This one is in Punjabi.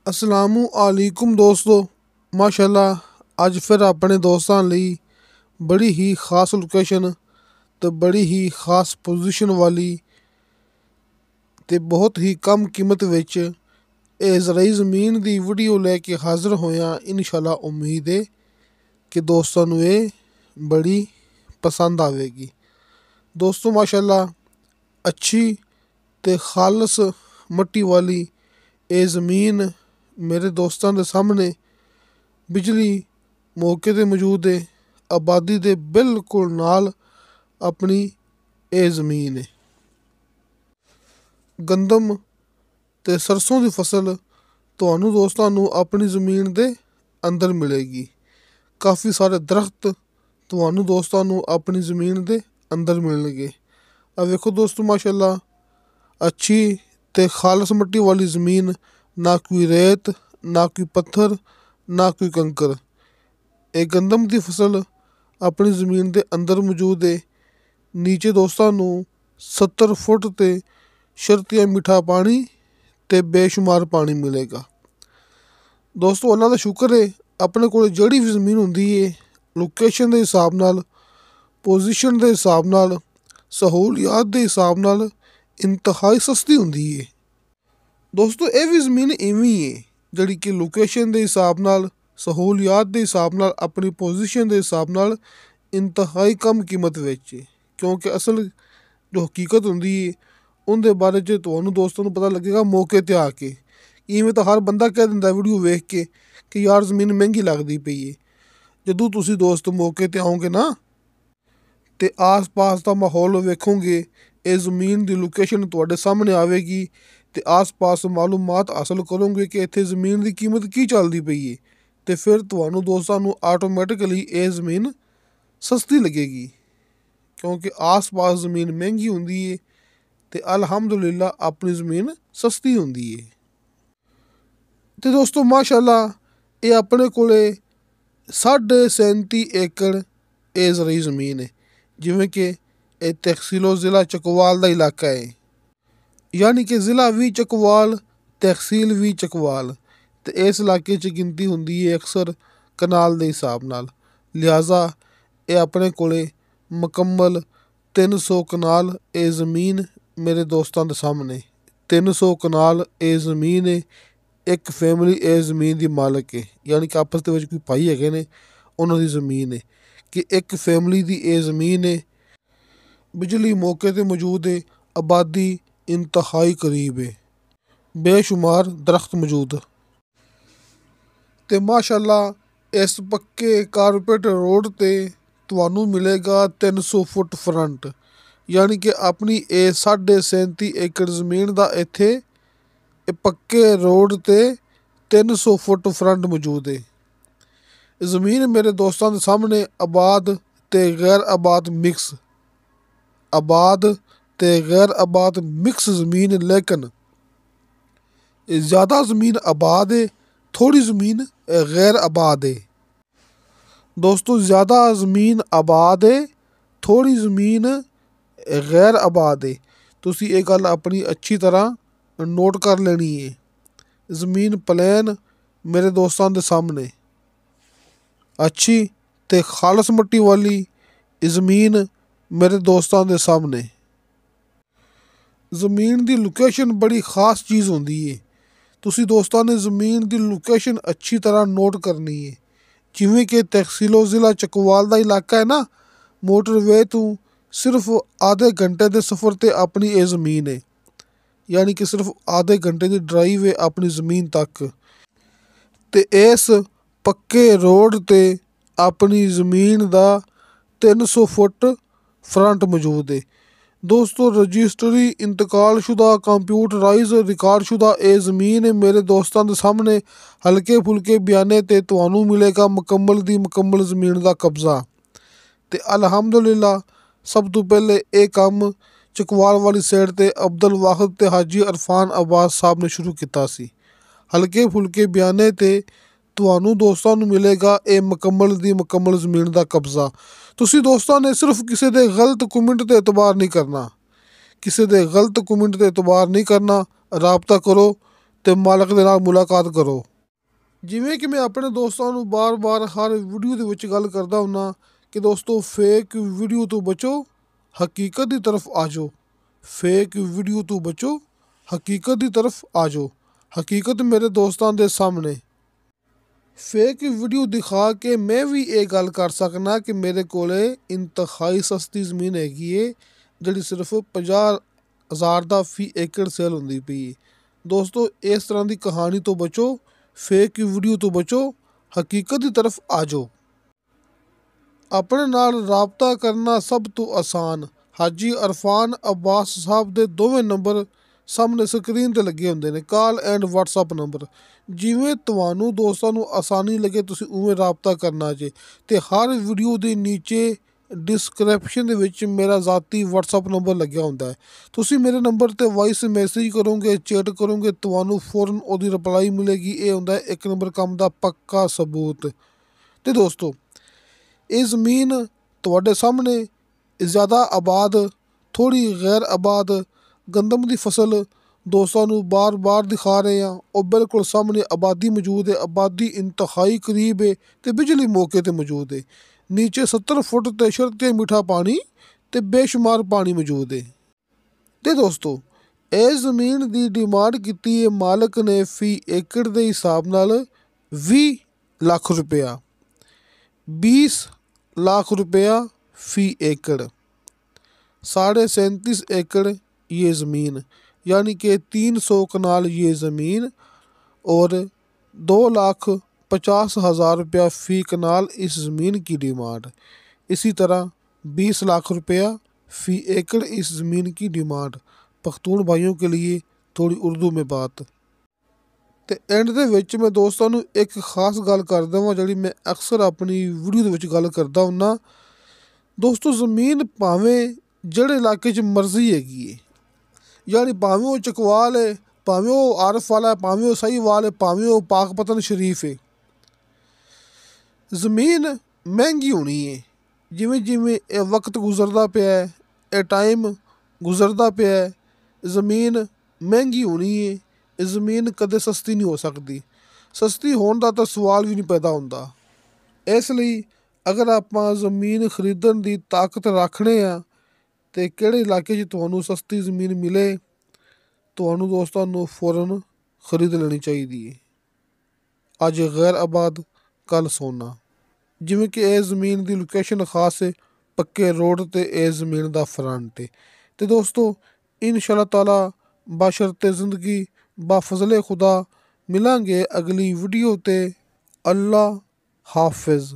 ਅਸਲਾਮੁ ਅਲੈकुम ਦੋਸਤੋ, ਮਾਸ਼ਾਅੱਲਾ ਅੱਜ ਫਿਰ ਆਪਣੇ ਦੋਸਤਾਂ ਲਈ ਬੜੀ ਹੀ ਖਾਸ ਲੋਕੇਸ਼ਨ ਤੇ ਬੜੀ ਹੀ ਖਾਸ ਪੋਜੀਸ਼ਨ ਵਾਲੀ ਤੇ ਬਹੁਤ ਹੀ ਕਮ ਕੀਮਤ ਵਿੱਚ ਇਹ ਜ਼ਰਾਈ ਜ਼ਮੀਨ ਦੀ ਵੀਡੀਓ ਲੈ ਕੇ ਹਾਜ਼ਰ ਹੋਇਆ। ਇਨਸ਼ਾਅੱਲਾ ਉਮੀਦ ਹੈ ਕਿ ਦੋਸਤਾਂ ਨੂੰ ਇਹ ਬੜੀ ਪਸੰਦ ਆਵੇਗੀ। ਦੋਸਤੋ ਮਾਸ਼ਾਅੱਲਾ ਅੱਛੀ ਤੇ ਖਾਲਸ ਮਿੱਟੀ ਵਾਲੀ ਇਹ ਜ਼ਮੀਨ ਮੇਰੇ ਦੋਸਤਾਂ ਦੇ ਸਾਹਮਣੇ ਬਿਜਲੀ ਮੌਕੇ 'ਤੇ ਮੌਜੂਦ ਹੈ। ਆਬਾਦੀ ਦੇ ਬਿਲਕੁਲ ਨਾਲ ਆਪਣੀ ਇਹ ਜ਼ਮੀਨ ਹੈ। ਗੰਦਮ ਅਤੇ ਸਰਸੋਂ ਦੀ ਫਸਲ ਤੁਹਾਨੂੰ ਦੋਸਤਾਂ ਨੂੰ ਆਪਣੀ ਜ਼ਮੀਨ ਦੇ ਅੰਦਰ ਮਿਲੇਗੀ। ਕਾਫੀ ਸਾਰੇ ਦਰਖਤ ਤੁਹਾਨੂੰ ਦੋਸਤਾਂ ਨੂੰ ਆਪਣੀ ਜ਼ਮੀਨ ਦੇ ਅੰਦਰ ਮਿਲਣਗੇ। ਆ ਵੇਖੋ ਦੋਸਤੋ ਮਾਸ਼ਾਅੱਲਾ ਅੱਛੀ ਅਤੇ ਖਾਲਸ ਮਿੱਟੀ ਵਾਲੀ ਜ਼ਮੀਨ, ਨਾ ਕੋਈ ਰੇਤ, ਨਾ ਕੋਈ ਪੱਥਰ, ਨਾ ਕੋਈ ਕੰਕਰ। ਇਹ ਗੰਦਮ ਦੀ ਫਸਲ ਆਪਣੀ ਜ਼ਮੀਨ ਦੇ ਅੰਦਰ ਮੌਜੂਦ ਹੈ। ਨੀਚੇ ਦੋਸਤਾਂ ਨੂੰ 70 ਫੁੱਟ 'ਤੇ ਸ਼ਰਤੀਆ ਮਿੱਠਾ ਪਾਣੀ ਅਤੇ ਬੇਸ਼ੁਮਾਰ ਪਾਣੀ ਮਿਲੇਗਾ। ਦੋਸਤੋ ਅੱਲਾ ਦਾ ਸ਼ੁਕਰ ਹੈ, ਆਪਣੇ ਕੋਲ ਜਿਹੜੀ ਵੀ ਜ਼ਮੀਨ ਹੁੰਦੀ ਹੈ ਲੋਕੇਸ਼ਨ ਦੇ ਹਿਸਾਬ ਨਾਲ, ਪੋਜੀਸ਼ਨ ਦੇ ਹਿਸਾਬ ਨਾਲ, ਸਹੂਲੀਅਤ ਦੇ ਹਿਸਾਬ ਨਾਲ ਇੰਤਹਾਈ ਸਸਤੀ ਹੁੰਦੀ ਹੈ। ਦੋਸਤੋ ਇਹ ਵੀ ਜ਼ਮੀਨ ਇਵੇਂ ਹੈ ਜਿਹੜੀ ਕਿ ਲੋਕੇਸ਼ਨ ਦੇ ਹਿਸਾਬ ਨਾਲ, ਸਹੂਲੀਅਤ ਦੇ ਹਿਸਾਬ ਨਾਲ, ਆਪਣੀ ਪੋਜੀਸ਼ਨ ਦੇ ਹਿਸਾਬ ਨਾਲ ਇੰਤਹਾਈ ਕਮ ਕੀਮਤ ਵਿੱਚ ਹੈ। ਕਿਉਂਕਿ ਅਸਲ ਜੋ ਹਕੀਕਤ ਹੁੰਦੀ ਹੈ ਉਹਦੇ ਬਾਰੇ 'ਚ ਤੁਹਾਨੂੰ ਦੋਸਤਾਂ ਨੂੰ ਪਤਾ ਲੱਗੇਗਾ ਮੌਕੇ 'ਤੇ ਆ ਕੇ। ਇਵੇਂ ਤਾਂ ਹਰ ਬੰਦਾ ਕਹਿ ਦਿੰਦਾ ਵੀਡੀਓ ਵੇਖ ਕੇ ਕਿ ਯਾਰ ਜ਼ਮੀਨ ਮਹਿੰਗੀ ਲੱਗਦੀ ਪਈ ਹੈ। ਜਦੋਂ ਤੁਸੀਂ ਦੋਸਤ ਮੌਕੇ 'ਤੇ ਆਓਗੇ ਨਾ ਅਤੇ ਆਸ-ਪਾਸ ਦਾ ਮਾਹੌਲ ਵੇਖੋਗੇ, ਇਹ ਜ਼ਮੀਨ ਦੀ ਲੋਕੇਸ਼ਨ ਤੁਹਾਡੇ ਸਾਹਮਣੇ ਆਵੇਗੀ ਅਤੇ ਆਸ-ਪਾਸ ਮਾਲੂਮਾਤ ਹਾਸਲ ਕਰੋਗੇ ਕਿ ਇੱਥੇ ਜ਼ਮੀਨ ਦੀ ਕੀਮਤ ਕੀ ਚੱਲਦੀ ਪਈ ਹੈ, ਅਤੇ ਫਿਰ ਤੁਹਾਨੂੰ ਦੋਸਤਾਂ ਨੂੰ ਆਟੋਮੈਟਿਕਲੀ ਇਹ ਜ਼ਮੀਨ ਸਸਤੀ ਲੱਗੇਗੀ। ਕਿਉਂਕਿ ਆਸ-ਪਾਸ ਜ਼ਮੀਨ ਮਹਿੰਗੀ ਹੁੰਦੀ ਹੈ ਅਤੇ ਅਲਹਮਦੁਲਿਲਾ ਆਪਣੀ ਜ਼ਮੀਨ ਸਸਤੀ ਹੁੰਦੀ ਹੈ। ਅਤੇ ਦੋਸਤੋ ਮਾਸ਼ਾਅੱਲਾ ਇਹ ਆਪਣੇ ਕੋਲ 37.5 ਏਕੜ ਇਹ ਜ਼ਰਾਈ ਜ਼ਮੀਨ ਹੈ। ਜਿਵੇਂ ਕਿ ਇਹ ਤਹਿਸੀਲੋ ਜ਼ਿਲ੍ਹਾ ਚੱਕਵਾਲ ਦਾ ਇਲਾਕਾ ਹੈ, ਯਾਨੀ ਕਿ ਜ਼ਿਲ੍ਹਾ ਵੀ ਚੱਕਵਾਲ, ਤਹਿਸੀਲ ਵੀ ਚੱਕਵਾਲ, ਅਤੇ ਇਸ ਇਲਾਕੇ 'ਚ ਗਿਣਤੀ ਹੁੰਦੀ ਹੈ ਅਕਸਰ ਕਨਾਲ ਦੇ ਹਿਸਾਬ ਨਾਲ। ਲਿਹਾਜ਼ਾ ਇਹ ਆਪਣੇ ਕੋਲ ਮੁਕੰਮਲ 300 ਕਨਾਲ ਇਹ ਜ਼ਮੀਨ ਮੇਰੇ ਦੋਸਤਾਂ ਦੇ ਸਾਹਮਣੇ। 300 ਕਨਾਲ ਇਹ ਜ਼ਮੀਨ ਹੈ। ਇੱਕ ਫੈਮਿਲੀ ਇਹ ਜ਼ਮੀਨ ਦੀ ਮਾਲਕ ਹੈ, ਯਾਨੀ ਕਿ ਆਪਸ ਦੇ ਵਿੱਚ ਕੋਈ ਭਾਈ ਹੈਗੇ ਨੇ, ਉਹਨਾਂ ਦੀ ਜ਼ਮੀਨ ਹੈ ਕਿ ਇੱਕ ਫੈਮਿਲੀ ਦੀ ਇਹ ਜ਼ਮੀਨ ਹੈ। ਬਿਜਲੀ ਮੌਕੇ 'ਤੇ ਮੌਜੂਦ ਹੈ, ਆਬਾਦੀ ਇੰਤਹਾਈ ਕਰੀਬ ਹੈ, ਬੇਸ਼ੁਮਾਰ ਦਰਖਤ ਮੌਜੂਦ। ਅਤੇ ਮਾਸ਼ਾਅੱਲਾ ਇਸ ਪੱਕੇ ਕਾਰਪੇਟ ਰੋਡ 'ਤੇ ਤੁਹਾਨੂੰ ਮਿਲੇਗਾ 300 ਫੁੱਟ ਫਰੰਟ, ਯਾਨੀ ਕਿ ਆਪਣੀ ਇਹ 37.5 ਏਕੜ ਜ਼ਮੀਨ ਦਾ ਇੱਥੇ ਇਹ ਪੱਕੇ ਰੋਡ 'ਤੇ 300 ਫੁੱਟ ਫਰੰਟ ਮੌਜੂਦ ਹੈ। ਜ਼ਮੀਨ ਮੇਰੇ ਦੋਸਤਾਂ ਦੇ ਸਾਹਮਣੇ ਆਬਾਦ ਅਤੇ ਗੈਰ ਆਬਾਦ ਮਿਕਸ, ਆਬਾਦ ਅਤੇ ਗੈਰ ਆਬਾਦ ਮਿਕਸ ਜ਼ਮੀਨ, ਲੇਕਿਨ ਜ਼ਿਆਦਾ ਜ਼ਮੀਨ ਆਬਾਦ ਹੈ, ਥੋੜ੍ਹੀ ਜ਼ਮੀਨ ਗੈਰ ਆਬਾਦ ਹੈ। ਦੋਸਤੋ ਜ਼ਿਆਦਾ ਜ਼ਮੀਨ ਆਬਾਦ ਹੈ, ਥੋੜ੍ਹੀ ਜ਼ਮੀਨ ਗੈਰ ਆਬਾਦ ਹੈ। ਤੁਸੀਂ ਇਹ ਗੱਲ ਆਪਣੀ ਅੱਛੀ ਤਰ੍ਹਾਂ ਨੋਟ ਕਰ ਲੈਣੀ ਹੈ। ਜ਼ਮੀਨ ਪਲੇਨ ਮੇਰੇ ਦੋਸਤਾਂ ਦੇ ਸਾਹਮਣੇ, ਅੱਛੀ ਅਤੇ ਖਾਲਸ ਮਿੱਟੀ ਵਾਲੀ ਜ਼ਮੀਨ ਮੇਰੇ ਦੋਸਤਾਂ ਦੇ ਸਾਹਮਣੇ। ਜ਼ਮੀਨ ਦੀ ਲੋਕੇਸ਼ਨ ਬੜੀ ਖਾਸ ਚੀਜ਼ ਹੁੰਦੀ ਹੈ। ਤੁਸੀਂ ਦੋਸਤਾਂ ਨੇ ਜ਼ਮੀਨ ਦੀ ਲੋਕੇਸ਼ਨ ਅੱਛੀ ਤਰ੍ਹਾਂ ਨੋਟ ਕਰਨੀ ਹੈ। ਜਿਵੇਂ ਕਿ ਤਹਿਸੀਲੋ ਜ਼ਿਲ੍ਹਾ ਚੱਕਵਾਲ ਦਾ ਇਲਾਕਾ ਹੈ ਨਾ, ਮੋਟਰਵੇ ਤੋਂ ਸਿਰਫ ਆਧੇ ਘੰਟੇ ਦੇ ਸਫ਼ਰ 'ਤੇ ਆਪਣੀ ਇਹ ਜ਼ਮੀਨ ਹੈ, ਯਾਨੀ ਕਿ ਸਿਰਫ ਆਧੇ ਘੰਟੇ ਦੀ ਡਰਾਈਵ ਹੈ ਆਪਣੀ ਜ਼ਮੀਨ ਤੱਕ। ਅਤੇ ਇਸ ਪੱਕੇ ਰੋਡ 'ਤੇ ਆਪਣੀ ਜ਼ਮੀਨ ਦਾ 300 ਫੁੱਟ ਫਰੰਟ ਮੌਜੂਦ ਹੈ। ਦੋਸਤੋ ਰਜਿਸਟਰੀ ਇੰਤਕਾਲਸ਼ੁਦਾ ਕੰਪਿਊਟਰਾਈਜ਼ ਰਿਕਾਰਡਸ਼ੁਦਾ ਇਹ ਜ਼ਮੀਨ ਮੇਰੇ ਦੋਸਤਾਂ ਦੇ ਸਾਹਮਣੇ ਹਲਕੇ ਫੁਲਕੇ ਬਿਆਨੇ 'ਤੇ ਤੁਹਾਨੂੰ ਮਿਲੇਗਾ ਮੁਕੰਮਲ ਦੀ ਮੁਕੰਮਲ ਜ਼ਮੀਨ ਦਾ ਕਬਜ਼ਾ। ਅਤੇ ਅਲਹਮਦੁਲਿਲਾ ਸਭ ਤੋਂ ਪਹਿਲੇ ਇਹ ਕੰਮ ਚੱਕਵਾਲ ਵਾਲੀ ਸਾਈਡ 'ਤੇ ਅਬਦੁਲ ਵਾਹਿਦ ਅਤੇ ਹਾਜੀ ਅਰਫਾਨ ਅਬਾਸ ਸਾਹਿਬ ਨੇ ਸ਼ੁਰੂ ਕੀਤਾ ਸੀ। ਹਲਕੇ ਫੁਲਕੇ ਬਿਆਨੇ 'ਤੇ ਤੁਹਾਨੂੰ ਦੋਸਤਾਂ ਨੂੰ ਮਿਲੇਗਾ ਇਹ ਮੁਕੰਮਲ ਦੀ ਮੁਕੰਮਲ ਜ਼ਮੀਨ ਦਾ ਕਬਜ਼ਾ। ਤੁਸੀਂ ਦੋਸਤਾਂ ਨੇ ਸਿਰਫ ਕਿਸੇ ਦੇ ਗਲਤ ਕਮੈਂਟ 'ਤੇ ਇਤਬਾਰ ਨਹੀਂ ਕਰਨਾ, ਕਿਸੇ ਦੇ ਗਲਤ ਕਮੈਂਟ 'ਤੇ ਇਤਬਾਰ ਨਹੀਂ ਕਰਨਾ। ਰਾਬਤਾ ਕਰੋ ਤੇ ਮਾਲਕ ਦੇ ਨਾਲ ਮੁਲਾਕਾਤ ਕਰੋ। ਜਿਵੇਂ ਕਿ ਮੈਂ ਆਪਣੇ ਦੋਸਤਾਂ ਨੂੰ ਬਾਰ-ਬਾਰ ਹਰ ਵੀਡੀਓ ਦੇ ਵਿੱਚ ਗੱਲ ਕਰਦਾ ਹੁੰਨਾ ਕਿ ਦੋਸਤੋ, ਫੇਕ ਵੀਡੀਓ ਤੋਂ ਬਚੋ, ਹਕੀਕਤ ਦੀ ਤਰਫ ਆ ਜਾਓ। ਫੇਕ ਵੀਡੀਓ ਤੋਂ ਬਚੋ, ਹਕੀਕਤ ਦੀ ਤਰਫ ਆ ਜਾਓ। ਹਕੀਕਤ ਮੇਰੇ ਦੋਸਤਾਂ ਦੇ ਸਾਹਮਣੇ। ਫੇਕ ਵੀਡੀਓ ਦਿਖਾ ਕੇ ਮੈਂ ਵੀ ਇਹ ਗੱਲ ਕਰ ਸਕਣਾ ਕਿ ਮੇਰੇ ਕੋਲੇ ਇੰਤਹਾਈ ਸਸਤੀ ਜ਼ਮੀਨ ਹੈਗੀ ਏ, ਜਿਹੜੀ ਸਿਰਫ 50,000 ਦਾ ਫੀ ਏਕੜ ਸੇਲ ਹੁੰਦੀ ਪਈ। ਦੋਸਤੋ, ਇਸ ਤਰ੍ਹਾਂ ਦੀ ਕਹਾਣੀ ਤੋਂ ਬਚੋ, ਫੇਕ ਵੀਡੀਓ ਤੋਂ ਬਚੋ, ਹਕੀਕਤ ਦੀ ਤਰਫ ਆ ਜਾਓ। ਆਪਣੇ ਨਾਲ ਰਾਬਤਾ ਕਰਨਾ ਸਭ ਤੋਂ ਆਸਾਨ। ਹਾਜੀ ਅਰਫਾਨ ਅਬਾਸ ਸਾਹਿਬ ਦੇ ਦੋਵੇਂ ਨੰਬਰ ਸਾਹਮਣੇ ਸਕਰੀਨ 'ਤੇ ਲੱਗੇ ਹੁੰਦੇ ਨੇ, ਕਾਲ ਐਂਡ ਵਟਸਐਪ ਨੰਬਰ। ਜਿਵੇਂ ਤੁਹਾਨੂੰ ਦੋਸਤਾਂ ਨੂੰ ਆਸਾਨੀ ਲੱਗੇ ਤੁਸੀਂ ਉਵੇਂ ਰਾਬਤਾ ਕਰਨਾ ਜੇ। ਅਤੇ ਹਰ ਵੀਡੀਓ ਦੇ ਨੀਚੇ ਡਿਸਕ੍ਰਿਪਸ਼ਨ ਦੇ ਵਿੱਚ ਮੇਰਾ ਜ਼ਾਤੀ ਵਟਸਐਪ ਨੰਬਰ ਲੱਗਿਆ ਹੁੰਦਾ ਹੈ। ਤੁਸੀਂ ਮੇਰੇ ਨੰਬਰ 'ਤੇ ਵਾਇਸ ਮੈਸੇਜ ਕਰੋਗੇ, ਚੈਟ ਕਰੋਗੇ, ਤੁਹਾਨੂੰ ਫੌਰਨ ਉਹਦੀ ਰਿਪਲਾਈ ਮਿਲੇਗੀ। ਇਹ ਹੁੰਦਾ ਇੱਕ ਨੰਬਰ ਕੰਮ ਦਾ ਪੱਕਾ ਸਬੂਤ। ਅਤੇ ਦੋਸਤੋ, ਇਹ ਜ਼ਮੀਨ ਤੁਹਾਡੇ ਸਾਹਮਣੇ ਜ਼ਿਆਦਾ ਆਬਾਦ, ਥੋੜ੍ਹੀ ਗੈਰ ਆਬਾਦ ਗੰਦਮ ਦੀ ਫਸਲ ਦੋਸਤਾਂ ਨੂੰ ਬਾਰ-ਬਾਰ ਦਿਖਾ ਰਹੇ ਹਾਂ। ਉਹ ਬਿਲਕੁਲ ਸਾਹਮਣੇ ਆਬਾਦੀ ਮੌਜੂਦ ਹੈ, ਆਬਾਦੀ ਇੰਤਹਾਈ ਕਰੀਬ ਹੈ ਅਤੇ ਬਿਜਲੀ ਮੌਕੇ 'ਤੇ ਮੌਜੂਦ ਹੈ। ਨੀਚੇ 70 ਫੁੱਟ 'ਤੇ ਸ਼ਰਤੇ ਮਿੱਠਾ ਪਾਣੀ ਅਤੇ ਬੇਸ਼ੁਮਾਰ ਪਾਣੀ ਮੌਜੂਦ ਹੈ। ਅਤੇ ਦੋਸਤੋ, ਇਹ ਜ਼ਮੀਨ ਦੀ ਡਿਮਾਂਡ ਕੀਤੀ ਹੈ ਮਾਲਕ ਨੇ ਫੀ ਏਕੜ ਦੇ ਹਿਸਾਬ ਨਾਲ 20 ਲੱਖ ਰੁਪਇਆ। 20 लाख रुपया फ़ी एकड़, 37.5 एकड़ ये ज़मीन, यानी कि 300 कनाल ये ज़मीन और 2,50,000 रुपया फ़ी कनाल इस ज़मीन की डिमांड। इसी तरह 20 लाख रुपया फ़ी एकड़ इस ज़मीन की डिमांड। पख्तून भाइयों के लिए थोड़ी उर्दू में बात। ਤੇ ਐਂਡ ਦੇ ਵਿੱਚ ਮੈਂ ਦੋਸਤਾਂ ਨੂੰ ਇੱਕ ਖਾਸ ਗੱਲ ਕਰ ਦੇਵਾਂ, ਜਿਹੜੀ ਮੈਂ ਅਕਸਰ ਆਪਣੀ ਵੀਡੀਓ ਦੇ ਵਿੱਚ ਗੱਲ ਕਰਦਾ ਹੁੰਦਾ। ਦੋਸਤੋ, ਜ਼ਮੀਨ ਭਾਵੇਂ ਜਿਹੜੇ ਇਲਾਕੇ 'ਚ ਮਰਜ਼ੀ ਹੈਗੀ ਹੈ, ਯਾਨੀ ਭਾਵੇਂ ਉਹ ਚਕਵਾਲ ਹੈ, ਭਾਵੇਂ ਉਹ ਆਰਫ ਵਾਲਾ ਹੈ, ਭਾਵੇਂ ਉਹ ਸਹੀਵਾਲ ਹੈ, ਭਾਵੇਂ ਉਹ ਪਾਕਪਤਨ ਸ਼ਰੀਫ ਹੈ, ਜ਼ਮੀਨ ਮਹਿੰਗੀ ਹੋਣੀ ਹੈ। ਜਿਵੇਂ ਜਿਵੇਂ ਇਹ ਵਕਤ ਗੁਜ਼ਰਦਾ ਪਿਆ ਹੈ, ਇਹ ਟਾਈਮ ਗੁਜ਼ਰਦਾ ਪਿਆ ਹੈ, ਜ਼ਮੀਨ ਮਹਿੰਗੀ ਹੋਣੀ ਹੈ। ਇਹ ਜ਼ਮੀਨ ਕਦੇ ਸਸਤੀ ਨਹੀਂ ਹੋ ਸਕਦੀ। ਸਸਤੀ ਹੋਣ ਦਾ ਤਾਂ ਸਵਾਲ ਵੀ ਨਹੀਂ ਪੈਦਾ ਹੁੰਦਾ। ਇਸ ਲਈ ਅਗਰ ਆਪਾਂ ਜ਼ਮੀਨ ਖਰੀਦਣ ਦੀ ਤਾਕਤ ਰੱਖਦੇ ਹਾਂ ਅਤੇ ਕਿਹੜੇ ਇਲਾਕੇ 'ਚ ਤੁਹਾਨੂੰ ਸਸਤੀ ਜ਼ਮੀਨ ਮਿਲੇ, ਤੁਹਾਨੂੰ ਦੋਸਤਾਂ ਨੂੰ ਫੌਰਨ ਖਰੀਦ ਲੈਣੀ ਚਾਹੀਦੀ ਹੈ। ਅੱਜ ਗੈਰ ਆਬਾਦ, ਕੱਲ੍ਹ ਸੋਨਾ। ਜਿਵੇਂ ਕਿ ਇਹ ਜ਼ਮੀਨ ਦੀ ਲੋਕੇਸ਼ਨ ਖਾਸ ਹੈ, ਪੱਕੇ ਰੋਡ 'ਤੇ ਇਹ ਜ਼ਮੀਨ ਦਾ ਫਰੰਟ ਹੈ। ਅਤੇ ਦੋਸਤੋ, ਇਨਸ਼ਾ ਅੱਲਾਹ ਤਾਲਾ ਬਸ਼ਰਤੇ ਜ਼ਿੰਦਗੀ ਬਾਫਜ਼ਲੇ ਖੁਦਾ ਮਿਲਾਂਗੇ ਅਗਲੀ ਵੀਡੀਓ 'ਤੇ। ਅੱਲਾ ਹਾਫਿਜ਼।